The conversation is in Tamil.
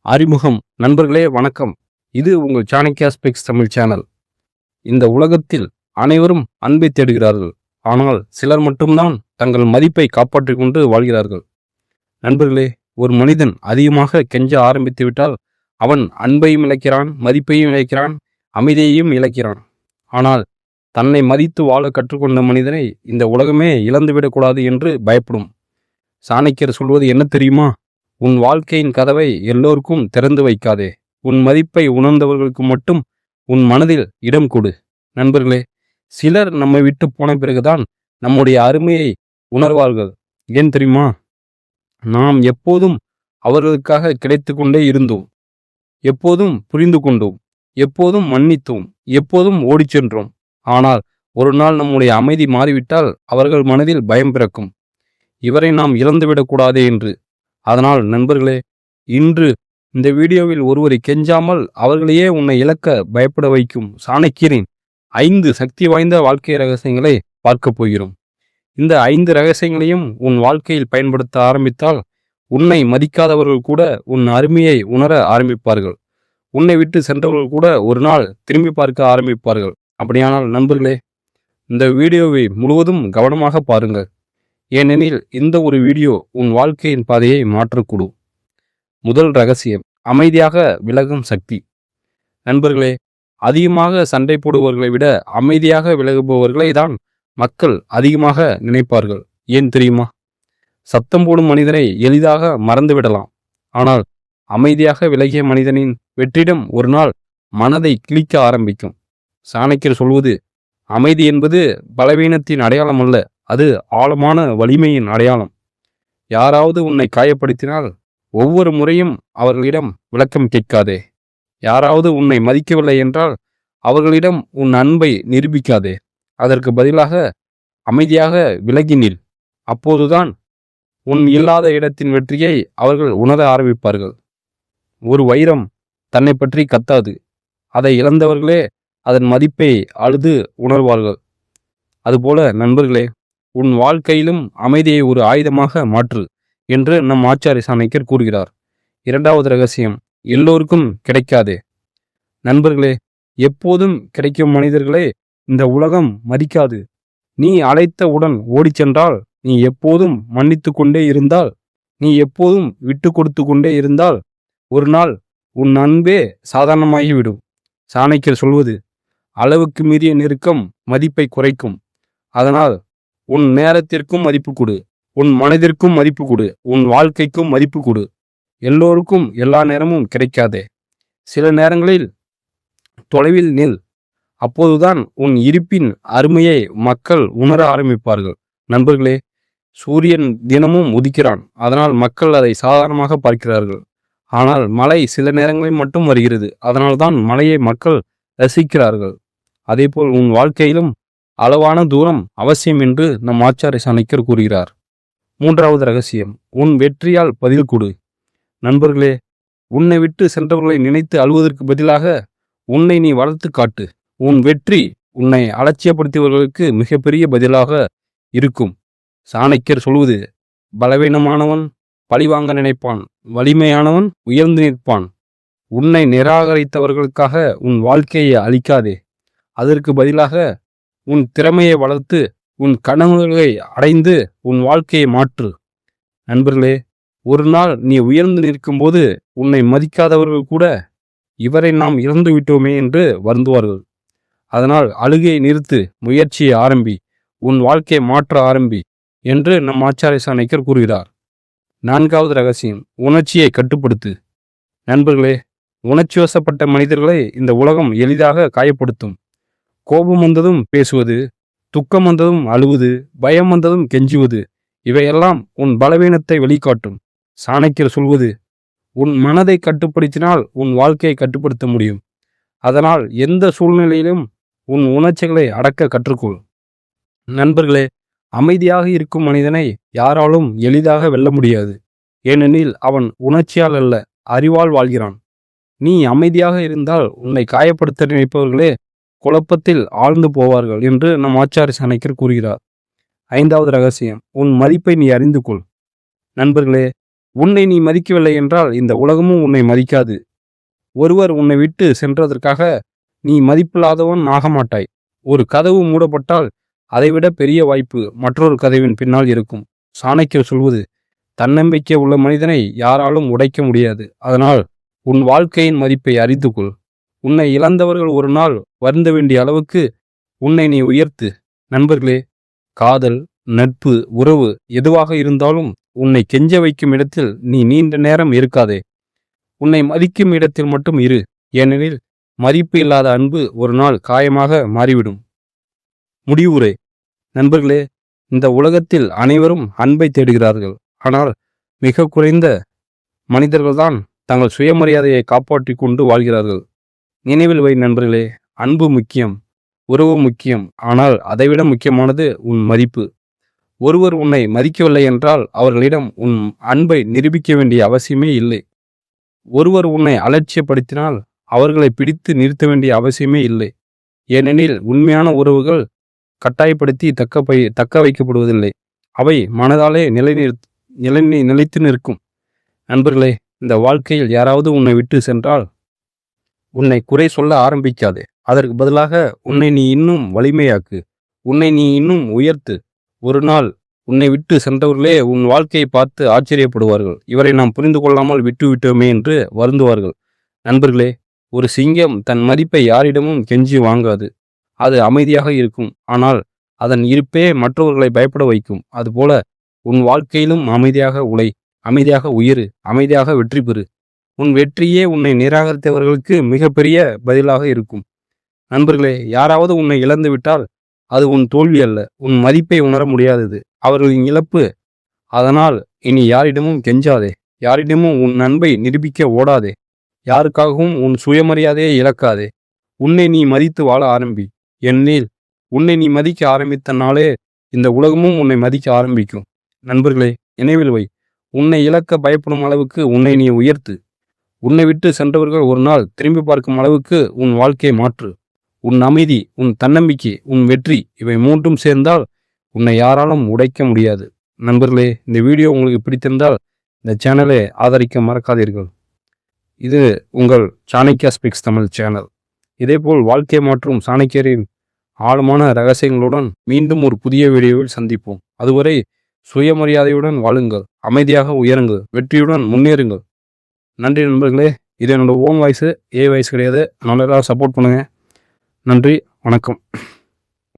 அறிமுகம். நண்பர்களே வணக்கம். இது உங்கள் சாணக்யா ஸ்பீக்ஸ் தமிழ் சேனல். இந்த உலகத்தில் அனைவரும் அன்பை தேடுகிறார்கள். ஆனால் சிலர் மட்டும்தான் தங்கள் மதிப்பை காப்பாற்றிக் கொண்டு வாழ்கிறார்கள். நண்பர்களே, ஒரு மனிதன் அதிகமாக கெஞ்ச ஆரம்பித்து விட்டால் அவன் அன்பையும் இழக்கிறான், மதிப்பையும் இழக்கிறான், அமைதியையும் இழக்கிறான். ஆனால் தன்னை மதித்து வாழ கற்றுக்கொண்ட மனிதனை இந்த உலகமே இழந்துவிடக்கூடாது என்று பயப்படும். சாணக்கியர் சொல்வது என்ன தெரியுமா? உன் வாழ்க்கையின் கதவை எல்லோருக்கும் திறந்து வைக்காதே. உன் மதிப்பை உணர்ந்தவர்களுக்கு மட்டும் உன் மனதில் இடம் கொடு. நண்பர்களே, சிலர் நம்மை விட்டு போன பிறகுதான் நம்முடைய அருமையை உணர்வார்கள். ஏன் தெரியுமா? நாம் எப்போதும் அவர்களுக்காக கிடைத்து கொண்டே இருந்தோம், எப்போதும் புரிந்து கொண்டோம், எப்போதும் மன்னித்தோம், எப்போதும் ஓடிச் சென்றோம். ஆனால் ஒரு நாள் நம்முடைய அமைதி மாறிவிட்டால் அவர்கள் மனதில் பயம் பிறக்கும், இவரை நாம் இழந்துவிடக்கூடாதே என்று. அதனால் நண்பர்களே, இன்று இந்த வீடியோவில் ஒருவரை கெஞ்சாமல் அவர்களையே உன்னை இழக்க பயப்பட வைக்கும் சாணக்கியரின் 5 சக்தி வாய்ந்த வாழ்க்கை ரகசியங்களை பார்க்க போகிறோம். இந்த 5 ரகசியங்களையும் உன் வாழ்க்கையில் பயன்படுத்த ஆரம்பித்தால் உன்னை மதிக்காதவர்கள் கூட உன் அருமையை உணர ஆரம்பிப்பார்கள். உன்னை விட்டு சென்றவர்கள் கூட ஒரு நாள் திரும்பி பார்க்க ஆரம்பிப்பார்கள். அப்படியானால் நண்பர்களே, இந்த வீடியோவை முழுவதும் கவனமாக பாருங்கள். ஏனெனில் இந்த ஒரு வீடியோ உன் வாழ்க்கையின் பாதையை மாற்றக்கூடும். முதல் ரகசியம், அமைதியாக விலகும் சக்தி. நண்பர்களே, அதிகமாக சண்டை போடுபவர்களை விட அமைதியாக விலகுபவர்களை தான் மக்கள் அதிகமாக நினைப்பார்கள். ஏன் தெரியுமா? சத்தம் போடும் மனிதனை எளிதாக மறந்துவிடலாம். ஆனால் அமைதியாக விலகிய மனிதனின் வெற்றிடம் ஒரு நாள் மனதை கிழிக்க ஆரம்பிக்கும். சாணக்கியர் சொல்வது, அமைதி என்பது பலவீனத்தின் அடையாளம் அல்ல, அது ஆழமான வலிமையின் அடையாளம். யாராவது உன்னை காயப்படுத்தினால் ஒவ்வொரு முறையும் அவர்களிடம் விளக்கம் கேட்காதே. யாராவது உன்னை மதிக்கவில்லை என்றால் அவர்களிடம் உன் அன்பை நிரூபிக்காதே. அதற்கு பதிலாக அமைதியாக விலகி நில். அப்போதுதான் உன் இல்லாத இடத்தின் வெற்றியை அவர்கள் உணர ஆரம்பிப்பார்கள். ஒரு வைரம் தன்னை பற்றி கத்தாது. அதை இழந்தவர்களே அதன் மதிப்பை அழுது உணர்வார்கள். அதுபோல நண்பர்களே, உன் வாழ்க்கையிலும் அமைதியை ஒரு ஆயுதமாக மாற்று என்று நம் ஆச்சாரிய சாணக்கியர் கூறுகிறார். இரண்டாவது ரகசியம், எல்லோருக்கும் கிடைக்காதே. நண்பர்களே, எப்போதும் கிடைக்கும் மனிதர்களே இந்த உலகம் மதிக்காது. நீ அழைத்தவுடன் ஓடிச் சென்றால், நீ எப்போதும் மன்னித்து கொண்டே இருந்தால், நீ எப்போதும் விட்டு கொடுத்து கொண்டே இருந்தால் ஒரு நாள் உன் அன்பே சாதாரணமாகிவிடும். சாணக்கியர் சொல்வது, அளவுக்கு மீறிய நெருக்கம் மதிப்பை குறைக்கும். அதனால் உன் நேரத்திற்கும் மதிப்பு கொடு, உன் மனதிற்கும் மதிப்பு கொடு, உன் வாழ்க்கைக்கும் மதிப்பு கொடு. எல்லோருக்கும் எல்லா நேரமும் கிடைக்காதே. சில நேரங்களில் தொலைவில் நில். அப்போதுதான் உன் இருப்பின் அருமையை மக்கள் உணர ஆரம்பிப்பார்கள். நண்பர்களே, சூரியன் தினமும் உதிக்கிறான், அதனால் மக்கள் அதை சாதாரணமாக பார்க்கிறார்கள். ஆனால் மழை சில நேரங்களில் மட்டும் வருகிறது, அதனால்தான் மழையை மக்கள் ரசிக்கிறார்கள். அதேபோல் உன் வாழ்க்கையிலும் அளவான தூரம் அவசியம் என்று நம் ஆச்சாரிய சாணக்கியர் கூறுகிறார். மூன்றாவது ரகசியம், உன் வெற்றியால் பதில் கொடு. நண்பர்களே, உன்னை விட்டு சென்றவர்களை நினைத்து அழுவதற்கு பதிலாக உன்னை நீ வளர்த்து காட்டு. உன் வெற்றி உன்னை அலட்சியப்படுத்தியவர்களுக்கு மிகப்பெரிய பதிலாக இருக்கும். சாணக்கியர் சொல்வது, பலவீனமானவன் பழிவாங்க நினைப்பான், வலிமையானவன் உயர்ந்து நிற்பான். உன்னை நிராகரித்தவர்களுக்காக உன் வாழ்க்கையை அழிக்காதே. அதற்கு பதிலாக உன் திறமையை வளர்த்து உன் கனவுகளை அடைந்து உன் வாழ்க்கையை மாற்று. நண்பர்களே, ஒரு நாள் நீ உயர்ந்து நிற்கும்போது உன்னை மதிக்காதவர்கள் கூட இவரை நாம் இழந்து விட்டோமே என்று வருந்துவார்கள். அதனால் அழுகையை நிறுத்து, முயற்சியை ஆரம்பி, உன் வாழ்க்கையை மாற்ற ஆரம்பி என்று நம் ஆச்சாரிய சாணக்கியர் கூறுகிறார். நான்காவது ரகசியம், உணர்ச்சியை கட்டுப்படுத்து. நண்பர்களே, உணர்ச்சி வசப்பட்ட மனிதர்களை இந்த உலகம் எளிதாக காயப்படுத்தும். கோபம் வந்ததும் பேசுவது, துக்கம் வந்ததும் அழுவது, பயம் வந்ததும் கெஞ்சுவது, இவையெல்லாம் உன் பலவீனத்தை வெளிக்காட்டும். சாணக்கியர் சொல்வது, உன் மனதை கட்டுப்படுத்தினால் உன் வாழ்க்கையை கட்டுப்படுத்த முடியும். அதனால் எந்த சூழ்நிலையிலும் உன் உணர்ச்சிகளை அடக்க கற்றுக்கொள். நண்பர்களே, அமைதியாக இருக்கும் மனிதனை யாராலும் எளிதாக வெல்ல முடியாது. ஏனெனில் அவன் உணர்ச்சியால் அல்ல, அறிவால் வாழ்கிறான். நீ அமைதியாக இருந்தால் உன்னை காயப்படுத்த நினைப்பவர்களே குழப்பத்தில் ஆழ்ந்து போவார்கள் என்று நம் ஆச்சாரிய சாணக்கியர் கூறுகிறார். ஐந்தாவது ரகசியம், உன் மதிப்பை நீ அறிந்து கொள். நண்பர்களே, உன்னை நீ மதிக்கவில்லை என்றால் இந்த உலகமும் உன்னை மதிக்காது. ஒருவர் உன்னை விட்டு சென்றதற்காக நீ மதிப்பில்லாதவன் ஆக மாட்டாய். ஒரு கதவு மூடப்பட்டால் அதைவிட பெரிய வாய்ப்பு மற்றொரு கதவின் பின்னால் இருக்கும். சாணக்கியர் சொல்வது, தன்னம்பிக்கை உள்ள மனிதனை யாராலும் உடைக்க முடியாது. அதனால் உன் வாழ்க்கையின் மதிப்பை அறிந்து கொள். உன்னை இழந்தவர்கள் ஒரு நாள் வருந்த வேண்டிய அளவுக்கு உன்னை நீ உயர்த்து. நண்பர்களே, காதல், நட்பு, உறவு எதுவாக இருந்தாலும் உன்னை கெஞ்ச வைக்கும் இடத்தில் நீ நீண்ட நேரம் இருக்காதே. உன்னை மதிக்கும் இடத்தில் மட்டும் இரு. ஏனெனில் மதிப்பு இல்லாத அன்பு ஒரு நாள் காயமாக மாறிவிடும். முடிவுரை. நண்பர்களே, இந்த உலகத்தில் அனைவரும் அன்பை தேடுகிறார்கள். ஆனால் மிக குறைந்த மனிதர்கள்தான் தங்கள் சுயமரியாதையை காப்பாற்றி கொண்டு வாழ்கிறார்கள். நினைவில் வை நண்பர்களே, அன்பு முக்கியம், உறவு முக்கியம். ஆனால் அதைவிட முக்கியமானது உன் மதிப்பு. ஒருவர் உன்னை மதிக்கவில்லை என்றால் அவர்களிடம் உன் அன்பை நிரூபிக்க வேண்டிய அவசியமே இல்லை. ஒருவர் உன்னை அலட்சியப்படுத்தினால் அவர்களை பிடித்து நிறுத்த வேண்டிய அவசியமே இல்லை. ஏனெனில் உண்மையான உறவுகள் கட்டாயப்படுத்தி தக்க வைக்கப்படுவதில்லை. அவை மனதாலே நிலைத்து நிற்கும். நண்பர்களே, இந்த வாழ்க்கையில் யாராவது உன்னை விட்டு சென்றால் உன்னை குறை சொல்ல ஆரம்பிக்காதே. அதற்கு பதிலாக உன்னை நீ இன்னும் வலிமையாக்கு. உன்னை நீ இன்னும் உயர்த்து. ஒரு நாள் உன்னை விட்டு சென்றவர்களே உன் வாழ்க்கையை பார்த்து ஆச்சரியப்படுவார்கள். இவரை நாம் புரிந்து கொள்ளாமல் விட்டு விட்டோமே என்று வருந்துவார்கள். நண்பர்களே, ஒரு சிங்கம் தன் மதிப்பை யாரிடமும் கெஞ்சி வாங்காது. அது அமைதியாக இருக்கும். ஆனால் அதன் இருப்பே மற்றவர்களை பயப்பட வைக்கும். அதுபோல உன் வாழ்க்கையிலும் அமைதியாக உழை, அமைதியாக உயிரு, அமைதியாக வெற்றி பெறு. உன் வெற்றியே உன்னை நிராகரித்தவர்களுக்கு மிகப்பெரிய பதிலாக இருக்கும். நண்பர்களே, யாராவது உன்னை இழந்து விட்டால் அது உன் தோல்வி அல்ல, உன் மதிப்பை உணர முடியாதது அவர்களின் இழப்பு. அதனால் இனி யாரிடமும் கெஞ்சாதே. யாரிடமும் உன் அன்பை நிரூபிக்க ஓடாதே. யாருக்காகவும் உன் சுயமரியாதையை இழக்காதே. உன்னை நீ மதித்து வாழ ஆரம்பி. ஏனெனில் உன்னை நீ மதிக்க ஆரம்பித்த நாளே இந்த உலகமும் உன்னை மதிக்க ஆரம்பிக்கும். நண்பர்களே, நினைவில் வை, உன்னை இழக்க பயப்படும் அளவுக்கு உன்னை நீ உயர்த்து. உன்னை விட்டு சென்றவர்கள் ஒரு நாள் திரும்பி பார்க்கும் அளவுக்கு உன் வாழ்க்கையை மாற்று. உன் அமைதி, உன் தன்னம்பிக்கை, உன் வெற்றி, இவை மூன்றும் சேர்ந்தால் உன்னை யாராலும் உடைக்க முடியாது. நண்பர்களே, இந்த வீடியோ உங்களுக்கு பிடித்திருந்தால் இந்த சேனலை ஆதரிக்க மறக்காதீர்கள். இது உங்கள் சாணக்கியா ஸ்பீக்ஸ் தமிழ் சேனல். இதேபோல் வாழ்க்கை மாற்றும் சாணக்கியரின் ஆழமான ரகசியங்களுடன் மீண்டும் ஒரு புதிய வீடியோவில் சந்திப்போம். அதுவரை சுயமரியாதையுடன் வாழுங்கள், அமைதியாக உயருங்கள், வெற்றியுடன் முன்னேறுங்கள். நன்றி நண்பர்களே. இது என்னோட ஓன் வாய்ஸு, வாய்ஸ் கிடையாது. நல்லா சப்போர்ட் பண்ணுங்கள். நன்றி, வணக்கம்.